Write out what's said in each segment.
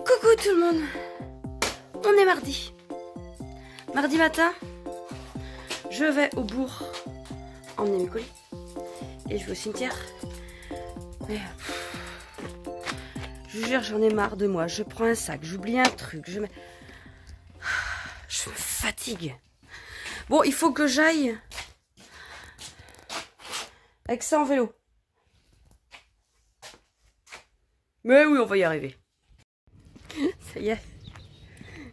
Coucou tout le monde, on est mardi. Mardi matin, je vais au bourg emmener mes colis et je vais au cimetière. Mais je vous jure, j'en ai marre de moi. Je prends un sac, j'oublie un truc, je me fatigue. Bon, il faut que j'aille avec ça en vélo. Mais oui, on va y arriver. Ça y est,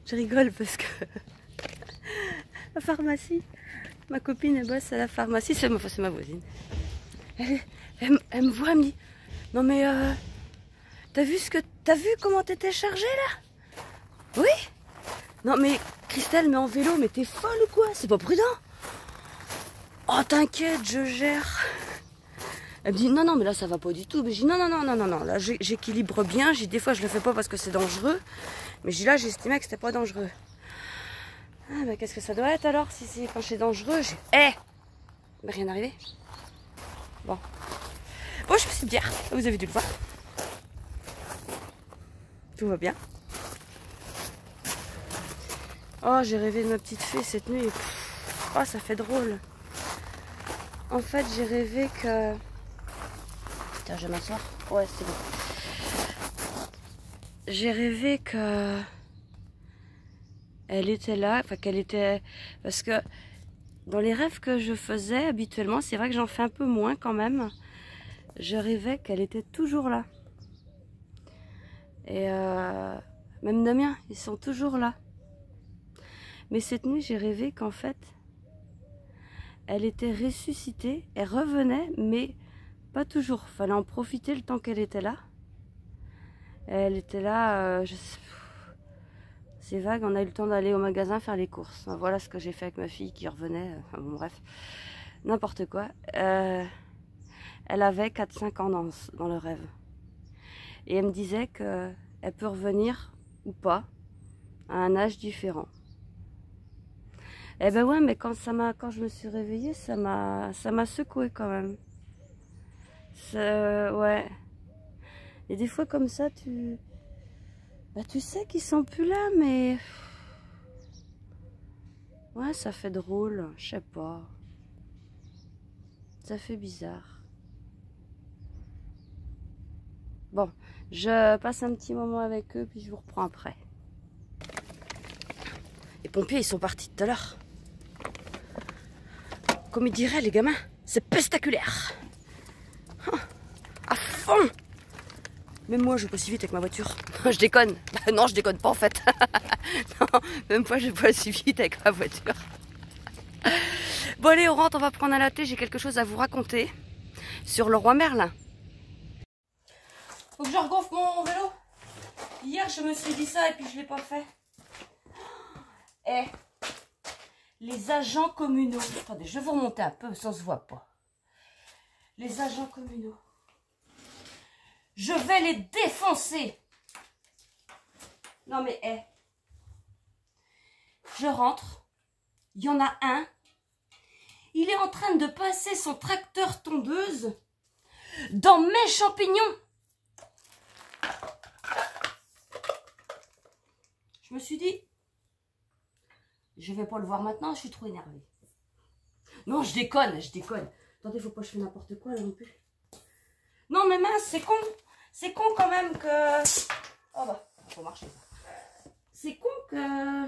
je rigole parce que la pharmacie, ma copine elle bosse à la pharmacie, c'est ma voisine. Elle me voit, elle me dit, non mais t'as vu comment t'étais chargée là? Oui. Non mais Christelle, mais en vélo, mais t'es folle ou quoi? C'est pas prudent. Oh t'inquiète, je gère. Elle me dit non non mais là ça va pas du tout. Mais je dis non là j'équilibre bien. J'ai des fois je le fais pas parce que c'est dangereux. Mais je dis là j'estimais que c'était pas dangereux. Ah mais qu'est-ce que ça doit être alors si c'est quand c'est dangereux? Mais rien arrivé. Bon je me suis bien. Vous avez dû le voir. Tout va bien. Oh j'ai rêvé de ma petite fée cette nuit. Oh ça fait drôle. En fait j'ai rêvé que... Tiens, je m'asseoir. Ouais, c'est bon. J'ai rêvé que elle était là, enfin qu'elle était... Parce que dans les rêves que je faisais habituellement, c'est vrai que j'en fais un peu moins quand même, je rêvais qu'elle était toujours là. Et même Damien, ils sont toujours là. Mais cette nuit, j'ai rêvé qu'en fait, elle était ressuscitée, elle revenait, mais... pas toujours, fallait en profiter le temps qu'elle était là. Elle était là, c'est vague, on a eu le temps d'aller au magasin faire les courses. Voilà ce que j'ai fait avec ma fille qui revenait, enfin bon bref, n'importe quoi. Elle avait 4-5 ans dans le rêve. Et elle me disait qu'elle peut revenir ou pas à un âge différent. Eh ben ouais, mais quand je me suis réveillée, ça m'a secoué quand même. Ouais. Et des fois comme ça, tu sais qu'ils sont plus là, mais... Ouais, ça fait drôle, je sais pas. Ça fait bizarre. Bon, je passe un petit moment avec eux, puis je vous reprends après. Les pompiers, ils sont partis tout à l'heure. Comme ils diraient, les gamins, c'est pestaculaire. À fond. Même moi, je vais pas si vite avec ma voiture. Je déconne. Non, je déconne pas en fait. Non, même moi, je vais pas si vite avec ma voiture. Bon allez, on rentre, on va prendre un latte. J'ai quelque chose à vous raconter sur le roi Merlin. Faut que je regonfle mon vélo. Hier, je me suis dit ça et puis je l'ai pas fait. Les agents communaux. Attendez, je vais vous remonter un peu, ça se voit pas. Les agents communaux. Je vais les défoncer. Non mais je rentre. Il y en a un. Il est en train de passer son tracteur tondeuse dans mes champignons. Je me suis dit, je vais pas le voir maintenant, je suis trop énervée. Non, je déconne. Attendez, faut pas que je fasse n'importe quoi là non plus. Non mais mince, c'est con. C'est con quand même que... Oh bah, faut marcher. C'est con que...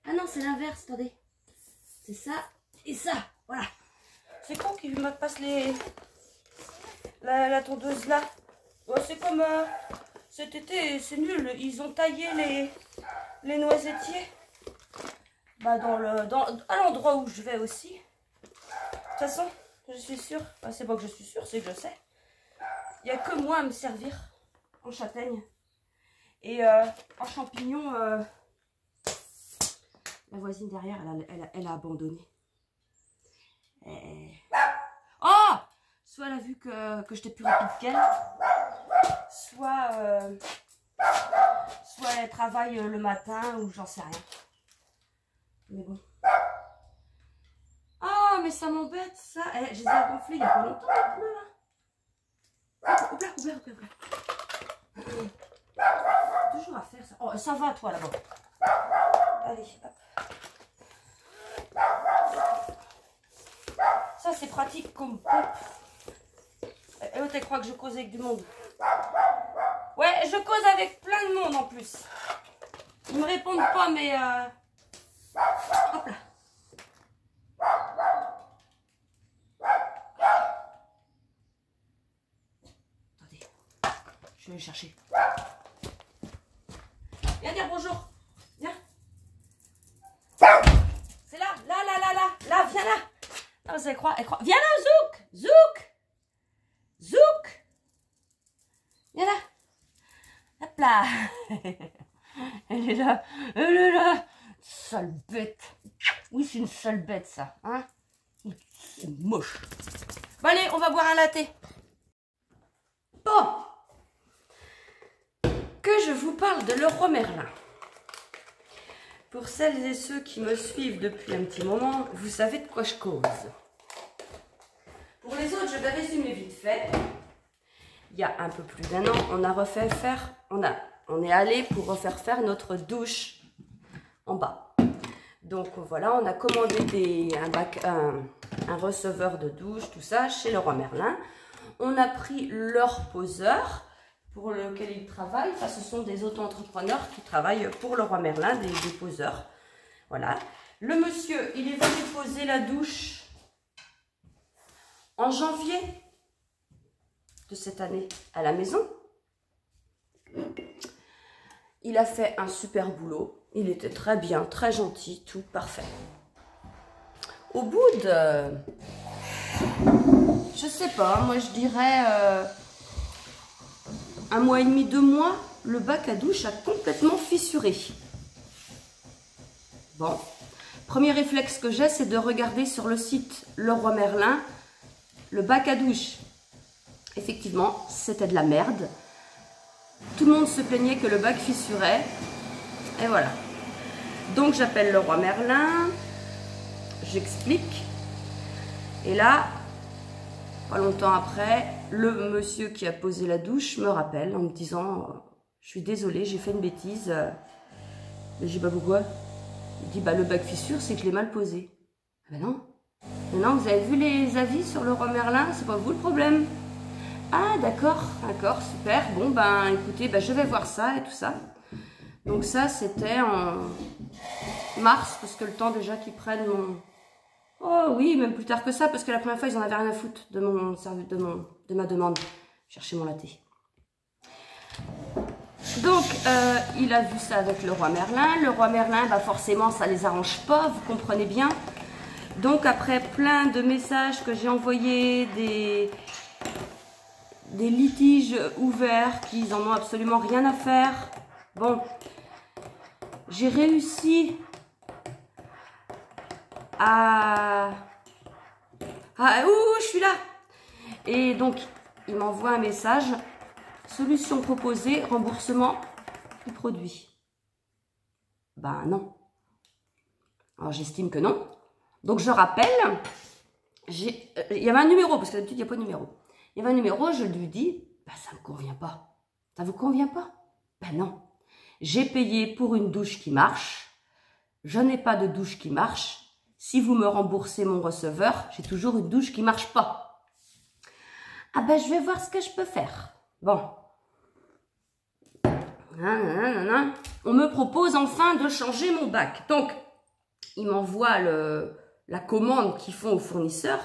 Ah non, c'est l'inverse, attendez. C'est ça et ça, voilà. C'est con qu'il me passe la tondeuse là. Oh, c'est comme cet été, c'est nul. Ils ont taillé les noisettiers. Bah à l'endroit où je vais aussi. De toute façon, je suis sûre. Enfin, c'est pas que je suis sûre, c'est que je sais. Il n'y a que moi à me servir en châtaigne. Et en champignons, la voisine derrière, elle a abandonné. Oh! Soit elle a vu que j'étais plus rapide qu'elle, soit elle travaille le matin ou j'en sais rien. Mais bon. Ah, mais ça m'embête ça. Je les ai gonflés il n'y a pas longtemps les pneus là. Oula. Toujours à faire ça. Oh, ça va, toi, là-bas. Allez, hop. Ça, c'est pratique comme pompe. Et l'autre, elle croit que je cause avec du monde. Ouais, je cause avec plein de monde en plus. Ils me répondent pas, mais... Hop là. Attendez. Je vais le chercher. Viens dire bonjour. Viens. C'est là, là, viens là. Non, elle croit. Viens là, Zouk. Viens là. Hop là. Elle est là. Sale bête. Oui, c'est une sale bête, ça. Hein, c'est moche. Bon, allez, on va boire un latte. Bon. Que je vous parle de Leroy Merlin. Pour celles et ceux qui me suivent depuis un petit moment, vous savez de quoi je cause. Pour les autres, je vais résumer vite fait. Il y a un peu plus d'1 an, on a refait faire, on est allé pour refaire faire notre douche en bas. Donc voilà, on a commandé un receveur de douche, tout ça, chez Leroy Merlin. On a pris leur poseur pour lequel ils travaillent. Enfin, ce sont des auto-entrepreneurs qui travaillent pour Leroy Merlin, des poseurs. Voilà. Le monsieur, il est venu poser la douche en janvier de cette année à la maison. Il a fait un super boulot. Il était très bien, très gentil, tout parfait. Au bout de... je sais pas, moi je dirais 1 mois et demi, 2 mois, le bac à douche a complètement fissuré. Bon, premier réflexe que j'ai, c'est de regarder sur le site Leroy Merlin le bac à douche. Effectivement, c'était de la merde. Tout le monde se plaignait que le bac fissurait. Et voilà. Donc j'appelle Leroy Merlin. J'explique. Et là, pas longtemps après, le monsieur qui a posé la douche me rappelle en me disant « Je suis désolée, j'ai fait une bêtise. » Mais j'ai pas pourquoi. Il dit « Bah le bac fissure, c'est que je l'ai mal posé. » Ben non. Mais non, vous avez vu les avis sur Leroy Merlin, c'est pas vous le problème. Ah d'accord, super. Bon ben écoutez, ben, je vais voir ça et tout ça. Donc ça c'était en mars, parce que le temps déjà qu'ils prennent mon... Oh oui, même plus tard que ça, parce que la première fois ils en avaient rien à foutre de mon service, de ma demande. Chercher mon latte. Donc il a vu ça avec Leroy Merlin. Leroy Merlin, bah forcément ça les arrange pas, vous comprenez bien. Donc après plein de messages que j'ai envoyés, des litiges ouverts qu'ils en ont absolument rien à faire. Bon, j'ai réussi à... Ouh, je suis là. Et donc, il m'envoie un message. Solution proposée, remboursement du produit. Ben non. Alors j'estime que non. Donc je rappelle, il y avait un numéro, parce que d'habitude il n'y a pas de numéro. Il y avait un numéro, je lui dis, bah, ça ne me convient pas. Ça vous convient pas? Ben non. J'ai payé pour une douche qui marche. Je n'ai pas de douche qui marche. Si vous me remboursez mon receveur, j'ai toujours une douche qui ne marche pas. Ah ben je vais voir ce que je peux faire. Bon. On me propose enfin de changer mon bac. Donc, il m'envoie la commande qu'ils font au fournisseur.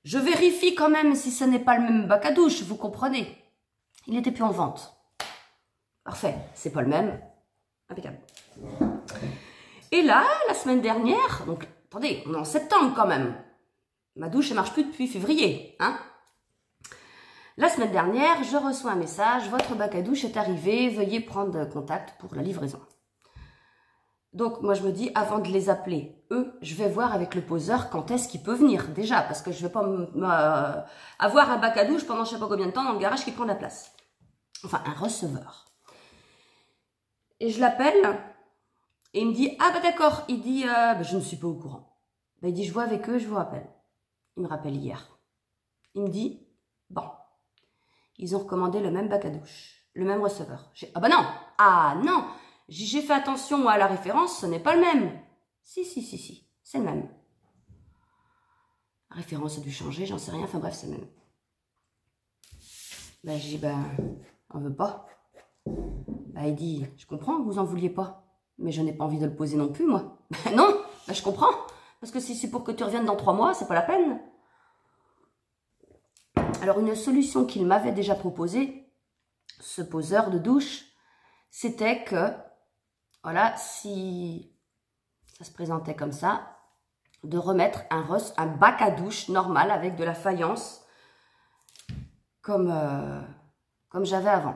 Je vérifie quand même si ce n'est pas le même bac à douche, vous comprenez. Il n'était plus en vente. Parfait, c'est pas le même. Impeccable. Et là, la semaine dernière, donc attendez, on est en septembre quand même. Ma douche ne marche plus depuis février, hein. La semaine dernière, je reçois un message, votre bac à douche est arrivé, veuillez prendre contact pour la livraison. Donc moi je me dis, avant de les appeler, eux, je vais voir avec le poseur quand est-ce qu'il peut venir déjà, parce que je ne vais pas avoir un bac à douche pendant je ne sais pas combien de temps dans le garage qui prend de la place. Enfin, un receveur. Et je l'appelle, et il me dit, ah bah d'accord, il dit, je ne suis pas au courant. Bah, il dit, je vois avec eux, je vous rappelle. Il me rappelle hier. Il me dit, bon, ils ont recommandé le même bac à douche. Le même receveur. Ah bah non. Ah non. J'ai fait attention, moi, à la référence, ce n'est pas le même. Si, c'est le même. La référence a dû changer, j'en sais rien. Enfin bref, c'est le même. Ben, j'ai dit, ben, on veut pas. Ben, il dit, je comprends que vous en vouliez pas. Mais je n'ai pas envie de le poser non plus, moi. Ben non, ben, je comprends. Parce que si c'est pour que tu reviennes dans 3 mois, c'est pas la peine. Alors, une solution qu'il m'avait déjà proposée, ce poseur de douche, c'était que, voilà, si ça se présentait comme ça, de remettre un bac à douche normal avec de la faïence, comme j'avais avant.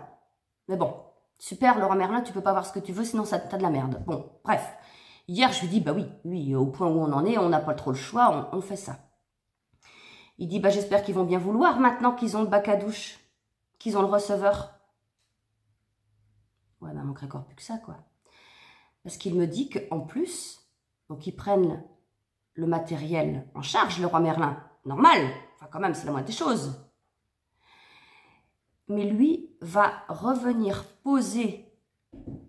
Mais bon, super, Leroy Merlin, tu peux pas voir ce que tu veux, sinon t'as de la merde. Bon, bref. Hier, je lui dis, bah oui, au point où on en est, on n'a pas trop le choix, on fait ça. Il dit, bah j'espère qu'ils vont bien vouloir maintenant qu'ils ont le bac à douche, qu'ils ont le receveur. Ouais, bah manquerait encore plus que ça, quoi. Parce qu'il me dit qu'en plus, donc ils prennent le matériel en charge, Leroy Merlin. Normal, enfin quand même, c'est la moindre des choses. Mais lui va revenir poser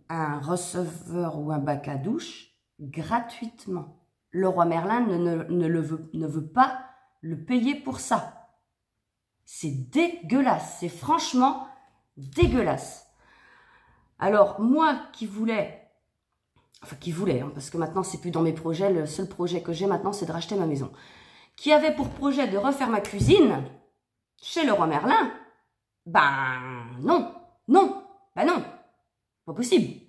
un receveur ou un bac à douche gratuitement. Leroy Merlin ne veut pas le payer pour ça. C'est dégueulasse, c'est franchement dégueulasse. Alors, moi qui voulais, hein, parce que maintenant c'est plus dans mes projets, le seul projet que j'ai maintenant c'est de racheter ma maison, qui avait pour projet de refaire ma cuisine chez Leroy Merlin, ben non, pas possible.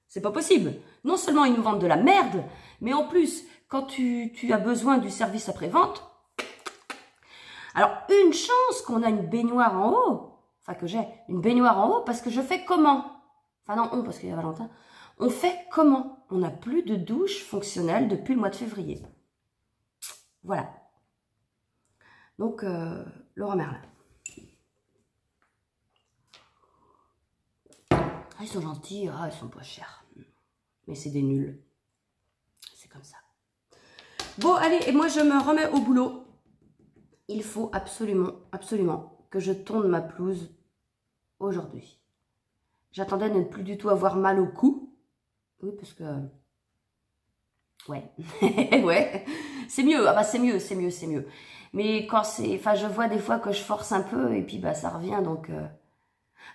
C'est pas possible. Non seulement ils nous vendent de la merde, mais en plus, quand tu as besoin du service après-vente, alors une chance qu'on a une baignoire en haut, enfin que j'ai une baignoire en haut, parce que je fais comment? Enfin non, parce qu'il y a Valentin. On fait comment? On n'a plus de douche fonctionnelle depuis le mois de février. Voilà. Donc, Leroy Merlin. Ils sont gentils, ils sont pas chers. Mais c'est des nuls. C'est comme ça. Bon, allez, et moi je me remets au boulot. Il faut absolument que je tourne ma pelouse aujourd'hui. J'attendais de ne plus du tout avoir mal au cou. Oui, parce que... Ouais. Ouais. C'est mieux. Ah bah c'est mieux. Mais quand c'est... Enfin, je vois des fois que je force un peu et puis bah ça revient, donc...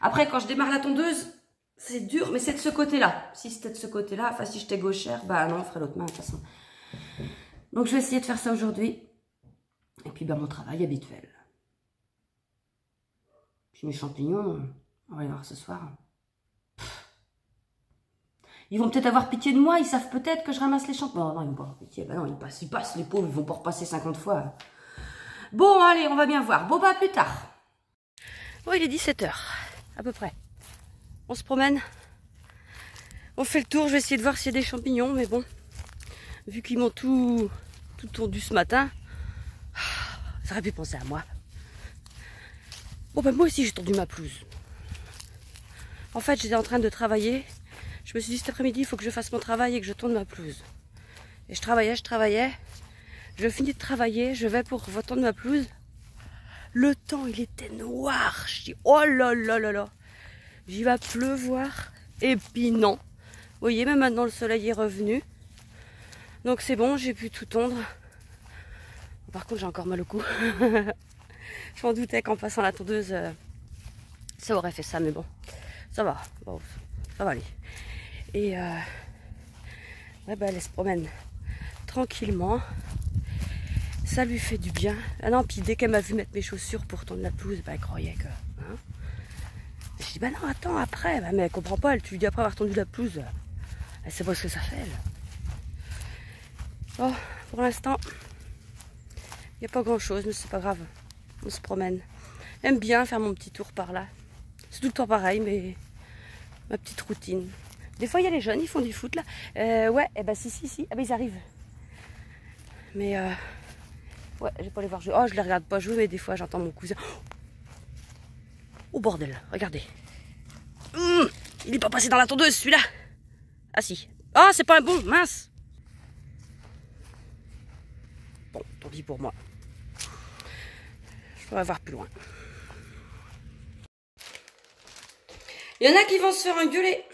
Après, quand je démarre la tondeuse... C'est dur, mais c'est de ce côté-là. Si c'était de ce côté-là, enfin si j'étais gauchère, bah non, je ferais l'autre main de toute façon. Donc je vais essayer de faire ça aujourd'hui. Et puis bah mon travail habituel. Puis mes champignons, on va les voir ce soir. Ils vont peut-être avoir pitié de moi, ils savent peut-être que je ramasse les champignons. Non, ils vont pas avoir pitié. Bah non, ils passent, les pauvres, ils vont pas repasser 50 fois. Bon, allez, on va bien voir. Bon, bah, plus tard. Bon, il est 17 h, à peu près. On se promène. On fait le tour, je vais essayer de voir s'il y a des champignons, mais bon, vu qu'ils m'ont tout tondu ce matin, ça aurait pu penser à moi. Bon, ben moi aussi j'ai tondu ma pelouse. En fait, j'étais en train de travailler. Je me suis dit cet après-midi, il faut que je fasse mon travail et que je tourne ma pelouse. Et je travaillais. Je finis de travailler, je vais pour tondre ma pelouse. Le temps, il était noir. Je dis, oh là là là là. J'y va pleuvoir. Et puis non. Vous voyez, même maintenant le soleil est revenu. Donc c'est bon, j'ai pu tout tondre. Par contre, j'ai encore mal au cou. Je m'en doutais qu'en passant la tondeuse, ça aurait fait ça, mais bon, ça va. Bon, ça va aller. Et ouais, bah, elle se promène tranquillement. Ça lui fait du bien. Ah non, puis dès qu'elle m'a vu mettre mes chaussures pour tondre la pelouse, bah, elle croyait que... Hein. Je dis, bah non, attends, après. Bah, mais elle comprend pas. Tu lui dis après avoir tondu la pelouse. Elle sait pas ce que ça fait, elle. Oh, pour l'instant, il n'y a pas grand-chose, mais c'est pas grave. On se promène. J'aime bien faire mon petit tour par là. C'est tout le temps pareil, mais ma petite routine. Des fois, il y a les jeunes, ils font du foot, là. Ouais, eh ben si. Ah ben, ils arrivent. Mais, ouais, je vais pas les voir jouer. Oh, je les regarde pas jouer, mais des fois, j'entends mon cousin. Oh, bordel, regardez. Il est pas passé dans la tondeuse, celui-là. Ah, si. Ah, c'est pas un bon, mince. Bon, tant pis pour moi. Je pourrais voir plus loin. Il y en a qui vont se faire engueuler.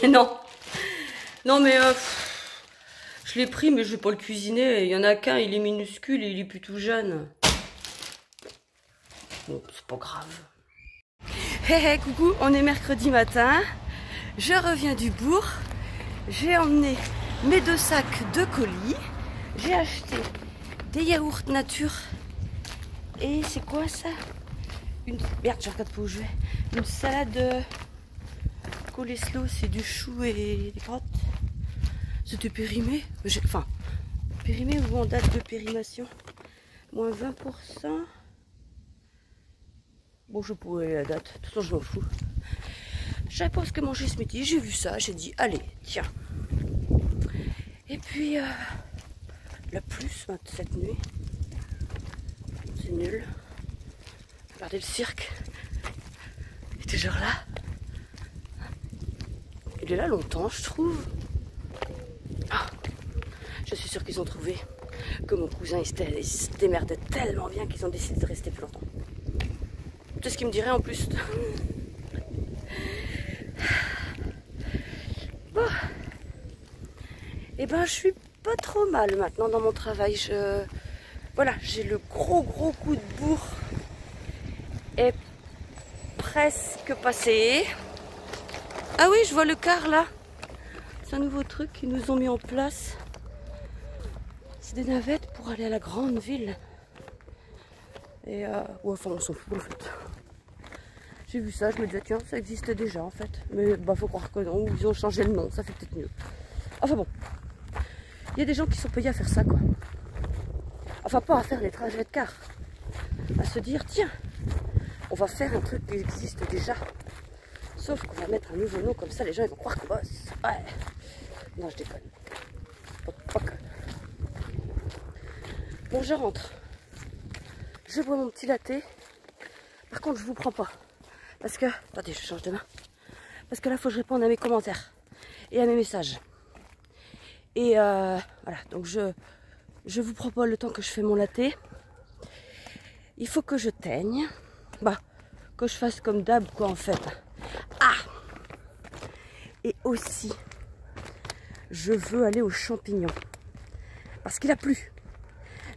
Mais non. Non, mais je l'ai pris, mais je vais pas le cuisiner. Il y en a qu'un, il est minuscule et il est plus tout jeune. Bon, c'est pas grave. Hé hé, coucou, on est mercredi matin. Je reviens du bourg. J'ai emmené mes 2 sacs de colis. J'ai acheté des yaourts nature. Et c'est quoi ça? Merde, je regarde pas où je vais. Une salade coleslaw, c'est du chou et des carottes. C'était périmé. Enfin, périmé ou en date de périmation. Moins 20%. Bon, je pourrais la date. De toute façon, je m'en fous. Je savais pas ce que manger ce midi. J'ai vu ça. J'ai dit, allez, tiens. Et puis, la pluie cette nuit. C'est nul. Regardez le cirque. Il est toujours là. Il est là longtemps, je trouve. Ah, je suis sûre qu'ils ont trouvé que mon cousin il se démerdait tellement bien qu'ils ont décidé de rester plus longtemps. C'est ce qu'il me dirait en plus. Bon. Et ben je suis pas trop mal maintenant dans mon travail. Voilà, j'ai le gros coup de bourre est presque passé. Ah oui, je vois le car là. C'est un nouveau truc qu'ils nous ont mis en place. C'est des navettes pour aller à la grande ville. Et ouais, enfin on s'en fout en fait. J'ai vu ça, je me disais tiens, ça existait déjà en fait. Mais bah faut croire que non, ils ont changé le nom, ça fait peut-être mieux. Enfin bon, il y a des gens qui sont payés à faire ça quoi. Enfin pas à faire les trajets de car. À se dire tiens, on va faire un truc qui existe déjà. Sauf qu'on va mettre un nouveau nom comme ça, les gens ils vont croire qu'on bosse. Ouais. Non, je déconne. Pas que. Bon, je rentre. Je bois mon petit latte. Par contre, je vous prends pas. Parce que... Attendez, je change de main. Parce que là, il faut que je réponde à mes commentaires. Et à mes messages. Et voilà. Donc, je vous prends pas le temps que je fais mon latte. Il faut que je teigne. Bah, que je fasse comme d'hab, quoi, en fait. Ah! Et aussi, je veux aller aux champignons. Parce qu'il a plu.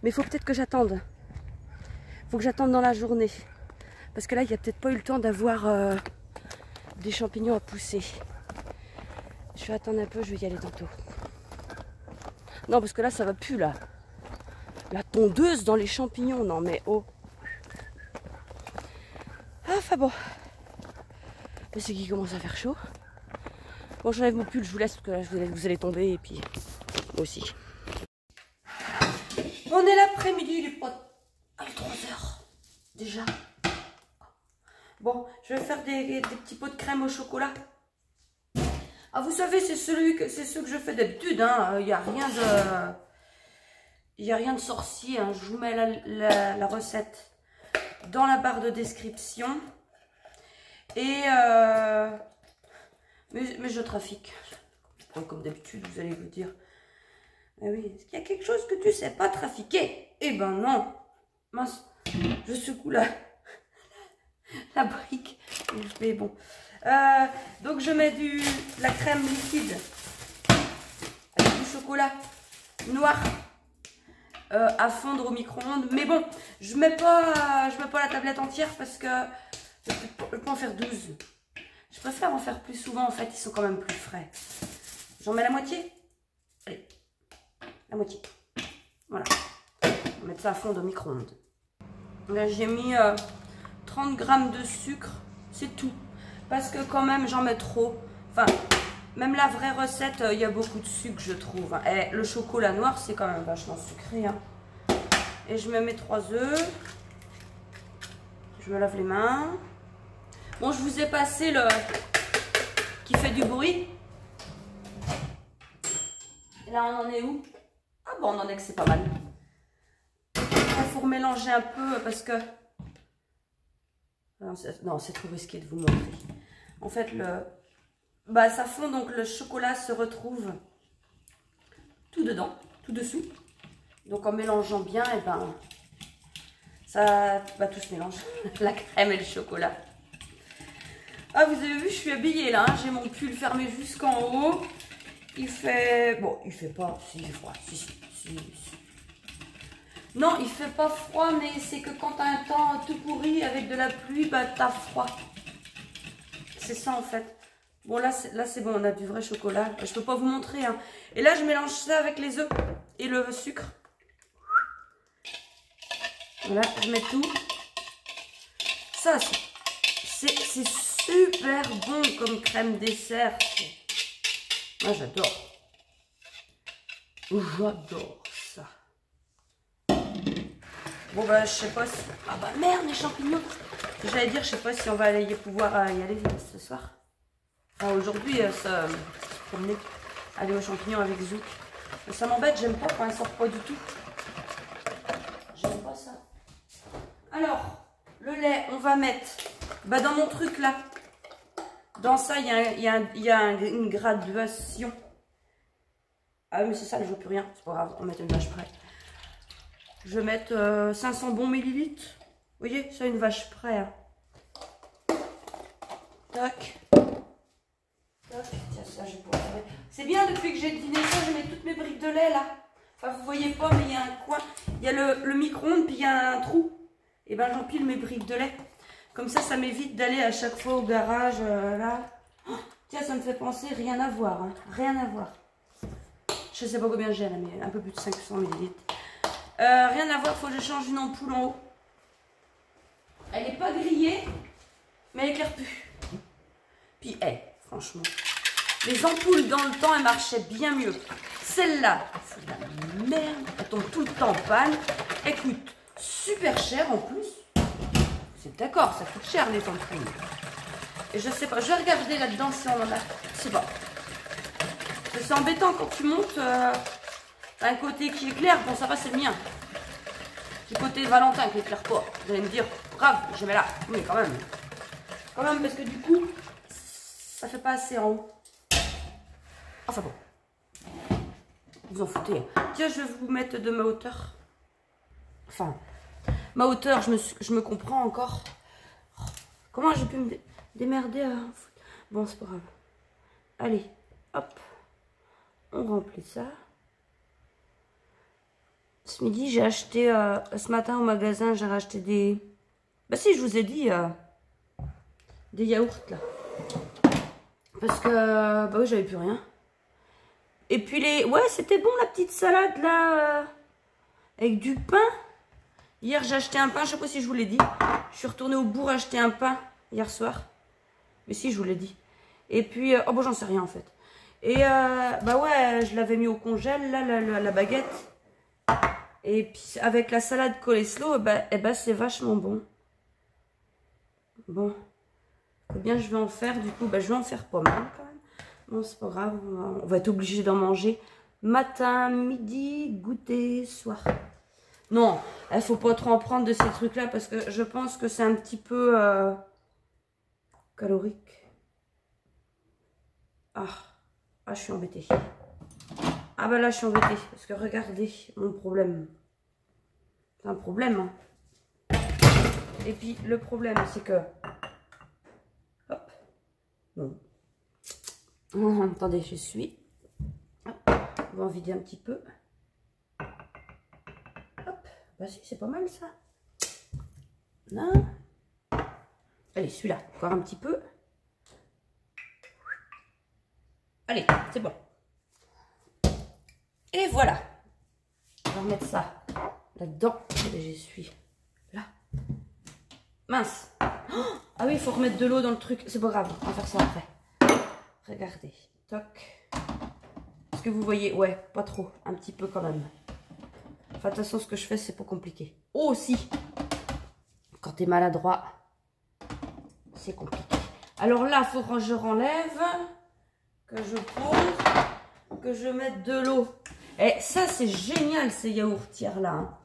Mais il faut peut-être que j'attende. Il faut que j'attende dans la journée. Parce que là, il n'y a peut-être pas eu le temps d'avoir des champignons à pousser. Je vais attendre un peu, je vais y aller tantôt. Non, parce que là, ça va plus, là. La tondeuse dans les champignons, non mais oh. Enfin bon. Mais c'est qu'il commence à faire chaud. Bon, j'enlève mon pull, je vous laisse, parce que là, vous allez tomber, et puis moi aussi. On est l'après-midi, il est pas... Ah, 3h. Déjà. Bon, je vais faire des petits pots de crème au chocolat. Ah, vous savez, c'est ceux que je fais d'habitude. Hein. Il n'y a rien de... Il n'y a rien de sorcier. Hein. Je vous mets la recette dans la barre de description. Et... Mais je trafique. Comme d'habitude, vous allez vous dire. Ah oui, est-ce qu'il y a quelque chose que tu sais pas trafiquer? Eh ben non. Mince, je secoue la brique. Mais bon. Donc je mets de la crème liquide avec du chocolat noir à fondre au micro-ondes. Mais bon, je mets pas la tablette entière parce que je peux en faire 12. Je préfère en faire plus souvent en fait, ils sont quand même plus frais. J'en mets la moitié. Allez, la moitié. Voilà. On va mettre ça à fondre au micro-ondes. Là j'ai mis 30 g de sucre, c'est tout. Parce que quand même j'en mets trop. Enfin, même la vraie recette, il y a beaucoup de sucre je trouve. Et le chocolat noir c'est quand même vachement sucré. Hein. Et je me mets 3 œufs. Je me lave les mains. Bon, je vous ai passé le qui fait du bruit. Et là on en est où? Ah bon, on en est que c'est pas mal. Il faut remélanger un peu parce que... Non, c'est trop risqué de vous montrer. En fait, ça fond, donc le chocolat se retrouve tout dedans, tout dessous. Donc en mélangeant bien, et ben, ça va tout se mélanger. La crème et le chocolat. Ah, vous avez vu, je suis habillée là. Hein. J'ai mon pull fermé jusqu'en haut. Il fait... Bon, il fait pas... Si, il fait froid. Si. Non, il fait pas froid, mais c'est que quand t'as un temps tout pourri avec de la pluie, bah t'as froid. C'est ça en fait. Bon, là c'est bon, on a du vrai chocolat. Je peux pas vous montrer. Hein. Et là, je mélange ça avec les œufs et le sucre. Voilà, je mets tout. Ça, c'est super bon comme crème dessert. Moi, j'adore. J'adore ça. Bon, bah, je sais pas si... Ah bah, merde, les champignons. J'allais dire, je sais pas si on va aller pouvoir y aller ce soir. Enfin, aujourd'hui, ça... promener, aller aux champignons avec Zouk. Mais ça m'embête, j'aime pas quand elle sort pas du tout. J'aime pas ça. Alors, le lait, on va mettre... Bah, dans mon truc, là. Dans ça, il y a une graduation. Ah, mais c'est ça, je veux plus rien. C'est pas grave, on va mettre une vache près. Je vais mettre 500 bons millilitres. Vous voyez, ça, une vache près. Hein. Tac. Tac. Tiens, ça, je pourrais faire. C'est bien, depuis que j'ai dîné ça, je mets toutes mes briques de lait, là. Enfin, vous voyez pas, mais il y a un coin. Il y a le micro-ondes, puis il y a un trou. Et ben, j'empile mes briques de lait. Comme ça m'évite d'aller à chaque fois au garage, là. Oh, tiens, ça me fait penser, rien à voir. Hein. Rien à voir. Je sais pas combien j'ai là, mais un peu plus de 500 millilitres. Rien à voir, faut que je change une ampoule en haut. Elle n'est pas grillée, mais elle éclaire plus. Puis, franchement, les ampoules dans le temps, elles marchaient bien mieux. Celle-là, c'est de la merde. Elle tombe tout le temps en panne. Elle coûte super cher en plus. C'est d'accord, ça coûte cher les ampoules. Et je sais pas, je vais regarder là-dedans si on en a. Je sais pas. C'est embêtant quand tu montes un côté qui éclaire. Bon, ça va, c'est le mien. C'est le côté Valentin qui éclaire pas. Vous allez me dire, grave, je mets là. Mais quand même. Quand même, parce que du coup, ça fait pas assez en haut. Enfin bon. Vous en foutez. Tiens, je vais vous mettre de ma hauteur. Enfin, ma hauteur, je me comprends encore. Comment j'ai pu me démerder à... Bon, c'est pas grave. Allez, hop. On remplit ça. Ce midi, j'ai acheté... ce matin au magasin, j'ai racheté des... Bah si, je vous ai dit... des yaourts, là. Parce que... bah oui, j'avais plus rien. Et puis les... Ouais, c'était bon, la petite salade, là. Avec du pain. Hier, j'ai acheté un pain. Je sais pas si je vous l'ai dit. Je suis retournée au bourg acheter un pain hier soir. Mais si, je vous l'ai dit. Et puis... oh, bon, j'en sais rien, en fait. Et bah ouais, je l'avais mis au congèle, là, la baguette. Et puis avec la salade coleslaw, c'est vachement bon. Bon. Combien je vais en faire du coup? Bah, je vais en faire pas mal quand même. Bon, c'est pas grave, on va être obligé d'en manger. Matin, midi, goûter, soir. Non, il faut pas trop en prendre de ces trucs-là parce que je pense que c'est un petit peu calorique. Ah, je suis embêtée. Ah bah là, je suis embêtée. Parce que regardez mon problème. C'est un problème. Hein. Et puis, le problème, c'est que... Hop. Bon. Attendez, je suis. Hop. On va en vider un petit peu. Hop. Bah si, c'est pas mal ça. Là. Allez, celui-là. Encore un petit peu. Allez, c'est bon. Et voilà. On va remettre ça là-dedans. Et je suis là. Mince. Oh, ah oui, il faut remettre de l'eau dans le truc. C'est pas grave, on va faire ça après. Regardez. Toc. Est-ce que vous voyez? Ouais, pas trop. Un petit peu quand même. Enfin, de toute façon, ce que je fais, c'est pas compliqué. Oh, si. Quand t'es maladroit, c'est compliqué. Alors là, il faut que je renlève. Que je pose. Que je mette de l'eau. Et ça, c'est génial, ces yaourtières-là. Hein.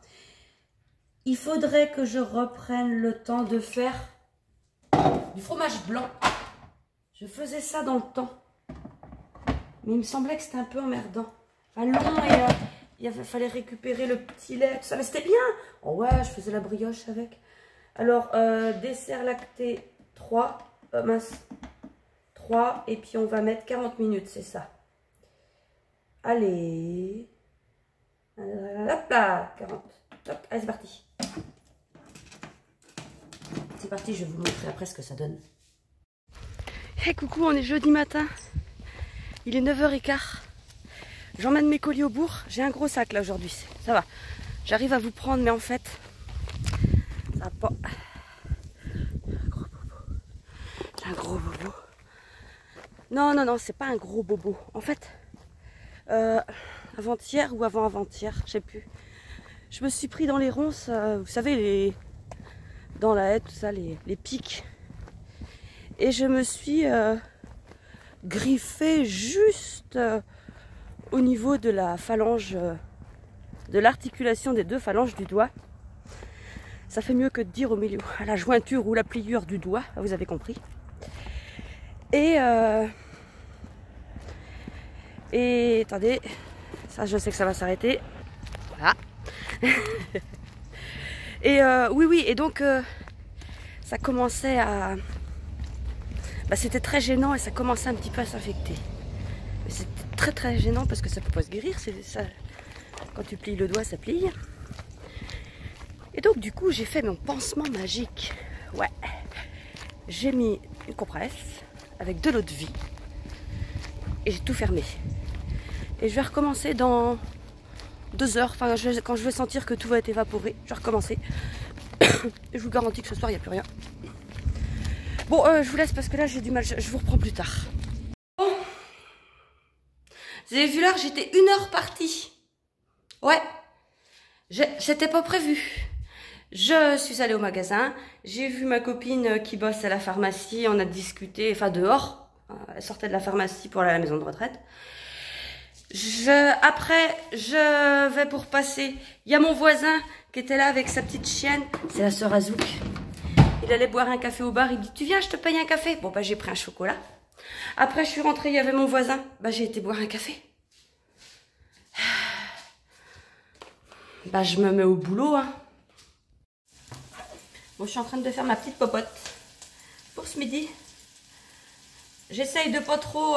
Il faudrait que je reprenne le temps de faire du fromage blanc. Je faisais ça dans le temps. Mais il me semblait que c'était un peu emmerdant. Enfin, long et il fallait récupérer le petit lait, tout ça. Mais c'était bien. Oh ouais, je faisais la brioche avec. Alors, dessert lacté 3. mince. 3 et puis on va mettre 40 minutes, c'est ça. Allez. Hop là, 40. Hop, allez, c'est parti. C'est parti, je vais vous montrer après ce que ça donne. Hey, coucou, on est jeudi matin. Il est 9h15. J'emmène mes colis au bourg. J'ai un gros sac là aujourd'hui. Ça va. J'arrive à vous prendre, mais en fait, ça va pas. Un gros bobo. Non, non, non, c'est pas un gros bobo. En fait, avant-hier ou avant-avant-hier, je sais plus. Je me suis pris dans les ronces, vous savez, dans la haie, tout ça, les pics. Et je me suis griffé juste au niveau de la phalange, de l'articulation des deux phalanges du doigt. Ça fait mieux que de dire au milieu, à la jointure ou la pliure du doigt, vous avez compris. Et attendez, ça je sais que ça va s'arrêter. Voilà. Et oui, et donc ça commençait à... Bah, c'était très gênant et ça commençait un petit peu à s'infecter. C'était très très gênant parce que ça peut pas se guérir, c'est ça. Quand tu plies le doigt, ça plie. Et donc du coup, j'ai fait mon pansement magique. Ouais. J'ai mis une compresse avec de l'eau de vie et j'ai tout fermé. Et je vais recommencer dans 2 heures. Enfin, quand je vais sentir que tout va être évaporé, je vais recommencer. Je vous garantis que ce soir, il n'y a plus rien. Bon, je vous laisse parce que là, j'ai du mal. Je vous reprends plus tard. Bon. Vous avez vu l'heure, j'étais 1 heure partie. Ouais. C'était pas prévu. Je suis allée au magasin. J'ai vu ma copine qui bosse à la pharmacie. On a discuté, enfin dehors. Elle sortait de la pharmacie pour aller à la maison de retraite. Après, je vais pour passer. Il y a mon voisin qui était là avec sa petite chienne. C'est la sœur Azouk. Il allait boire un café au bar. Il dit, tu viens, je te paye un café. Bon, bah, j'ai pris un chocolat. Après, je suis rentrée, il y avait mon voisin. Bah, j'ai été boire un café. Bah, je me mets au boulot, hein. Bon, je suis en train de faire ma petite popote pour ce midi. J'essaye de pas trop...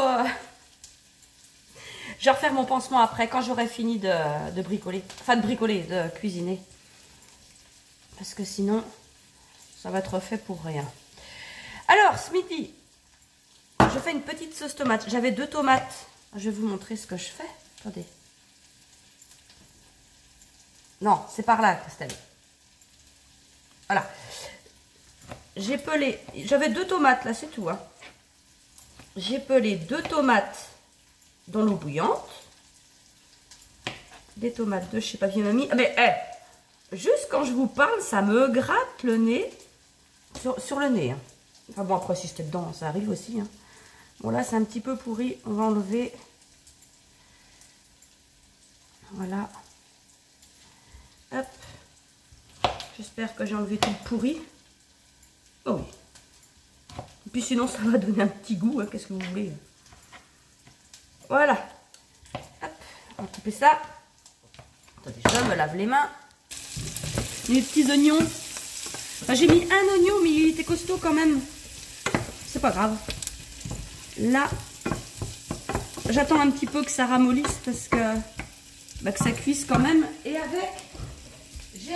Je vais refaire mon pansement après, quand j'aurai fini de bricoler. Enfin, de cuisiner. Parce que sinon, ça va être fait pour rien. Alors, ce midi, je fais une petite sauce tomate. J'avais 2 tomates. Je vais vous montrer ce que je fais. Attendez. Non, c'est par là, Christelle. Voilà. J'ai pelé. J'avais 2 tomates, là, c'est tout. Hein. J'ai pelé 2 tomates dans l'eau bouillante. Des tomates de chez Papier Mamie. Mais, juste quand je vous parle, ça me gratte le nez. Sur le nez. Hein. Enfin bon, après, si j'étais dedans, ça arrive aussi. Hein. Bon, là, c'est un petit peu pourri. On va enlever. Voilà. Hop. J'espère que j'ai enlevé tout le pourri. Oh oui. Et puis sinon, ça va donner un petit goût. Hein. Qu'est-ce que vous voulez? Voilà. Hop. On va couper ça. Attendez, je me lave les mains. Les petits oignons. Enfin, j'ai mis un oignon, mais il était costaud quand même. C'est pas grave. Là, j'attends un petit peu que ça ramollisse parce que, bah, que ça cuise quand même. Et avec, j'ai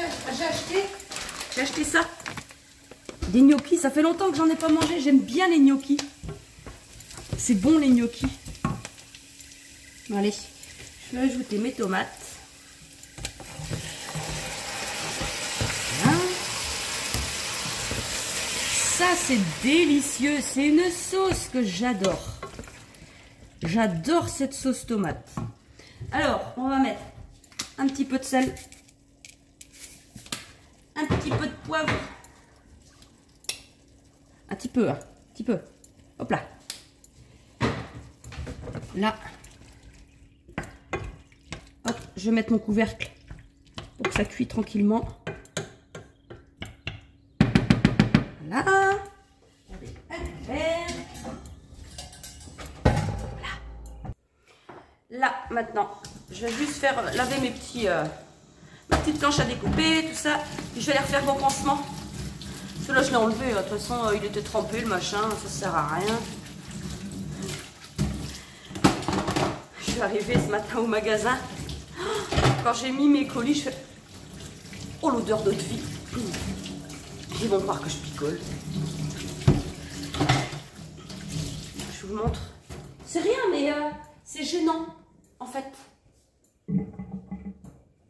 acheté ça. Des gnocchis. Ça fait longtemps que j'en ai pas mangé. J'aime bien les gnocchis. C'est bon les gnocchis. Bon, allez, je vais ajouter mes tomates. Voilà. Ça, c'est délicieux. C'est une sauce que j'adore. J'adore cette sauce tomate. Alors, on va mettre un petit peu de sel. Un petit peu de poivre. Un petit peu, hein. Un petit peu. Hop là. Là. Hop, je vais mettre mon couvercle pour que ça cuise tranquillement. Voilà. Voilà. Là, maintenant, je vais juste faire laver mes petits, ma petite planche à découper, tout ça. Puis je vais aller refaire mon pansement. Celui-là, je l'ai enlevé. De toute façon, il était trempé, le machin. Ça sert à rien. Je suis arrivée ce matin au magasin. Quand j'ai mis mes colis, je fais... Oh, l'odeur d'eau de vie. Ils vont croire que je picole. Je vous montre. C'est rien, mais c'est gênant, en fait.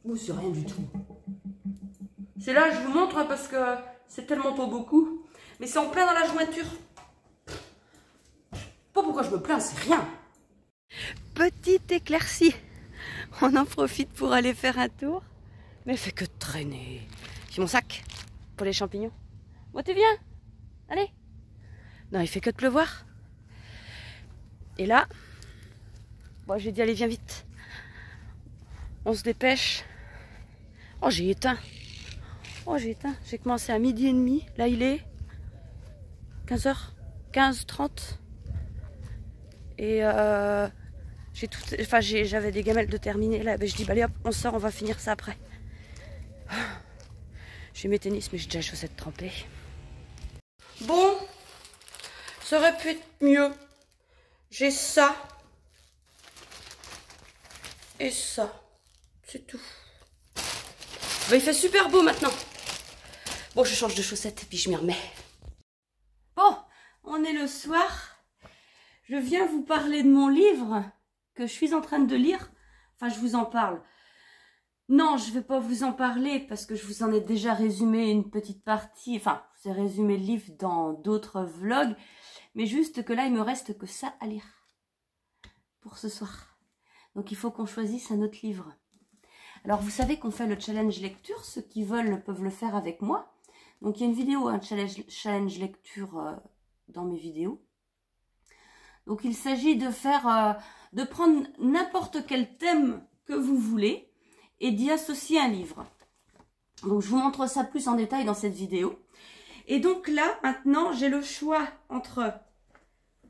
Ou c'est rien du tout. C'est là, je vous montre, parce que c'est tellement pas beaucoup. Mais c'est en plein dans la jointure. Pas pourquoi je me plains, c'est rien. Petite éclaircie. On en profite pour aller faire un tour. Mais elle fait que de traîner. J'ai mon sac pour les champignons. Bon, tu viens? Allez. Non, il fait que de pleuvoir. Et là, bon, j'ai dit allez, viens vite. On se dépêche. Oh, j'ai éteint. Oh, j'ai éteint. J'ai commencé à 12h30. Là, il est 15h. 15h30. Et j'avais des gamelles de terminer. Là, ben, je dis, bah, allez hop, on sort, on va finir ça après. J'ai mes tennis, mais j'ai déjà les chaussettes trempées. Bon, ça aurait pu être mieux. J'ai ça. Et ça. C'est tout. Ben, il fait super beau maintenant. Bon, je change de chaussettes et puis je m'y remets. Bon, on est le soir. Je viens vous parler de mon livre que je suis en train de lire. Enfin, je vous en parle. Non, je ne vais pas vous en parler parce que je vous en ai déjà résumé une petite partie. Enfin, je vous ai résumé le livre dans d'autres vlogs. Mais juste que là, il me reste que ça à lire pour ce soir. Donc, il faut qu'on choisisse un autre livre. Alors, vous savez qu'on fait le challenge lecture. Ceux qui veulent peuvent le faire avec moi. Donc, il y a une vidéo, un challenge lecture dans mes vidéos. Donc, il s'agit de faire, de prendre n'importe quel thème que vous voulez et d'y associer un livre. Donc, je vous montre ça plus en détail dans cette vidéo. Et donc là, maintenant, j'ai le choix entre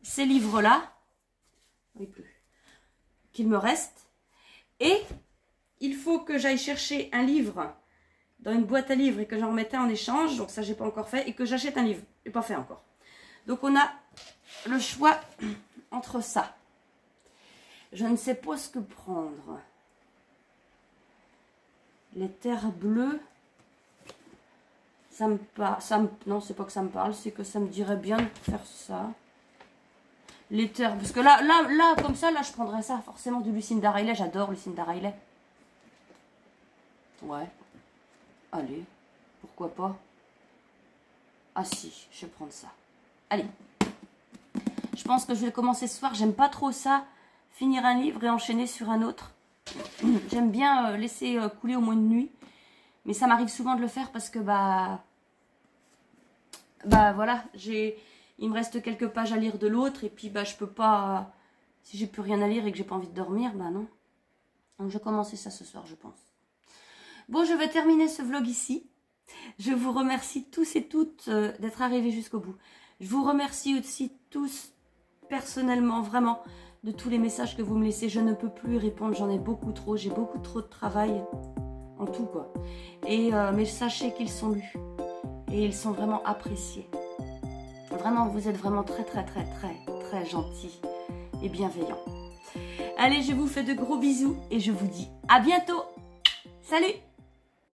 ces livres-là, oui, plus, qu'il me reste, et il faut que j'aille chercher un livre dans une boîte à livres et que j'en remette un en échange. Donc ça, j'ai pas encore fait. Et que j'achète un livre. J'ai pas fait encore. Donc on a le choix entre ça. Je ne sais pas ce que prendre. Les terres bleues, ça me parle. Non, c'est pas que ça me parle, c'est que ça me dirait bien de faire ça. Les terres, parce que là, comme ça, là, je prendrais ça. Forcément du Lucinda Riley. J'adore Lucinda Riley. Ouais. Allez, pourquoi pas. Ah si, je vais prendre ça. Allez. Je pense que je vais commencer ce soir. J'aime pas trop ça. Finir un livre et enchaîner sur un autre. J'aime bien laisser couler au moins une nuit. Mais ça m'arrive souvent de le faire parce que bah voilà, il me reste quelques pages à lire de l'autre. Et puis bah je peux pas, si j'ai plus rien à lire et que j'ai pas envie de dormir, bah non. Donc je vais commencer ça ce soir, je pense. Bon, je vais terminer ce vlog ici. Je vous remercie tous et toutes d'être arrivés jusqu'au bout. Je vous remercie aussi tous personnellement, vraiment, de tous les messages que vous me laissez. Je ne peux plus y répondre, j'en ai beaucoup trop. J'ai beaucoup trop de travail en tout, quoi. Et mais sachez qu'ils sont lus. Et ils sont vraiment appréciés. Vraiment, vous êtes vraiment très, très, très, très, très gentils et bienveillants. Allez, je vous fais de gros bisous et je vous dis à bientôt. Salut!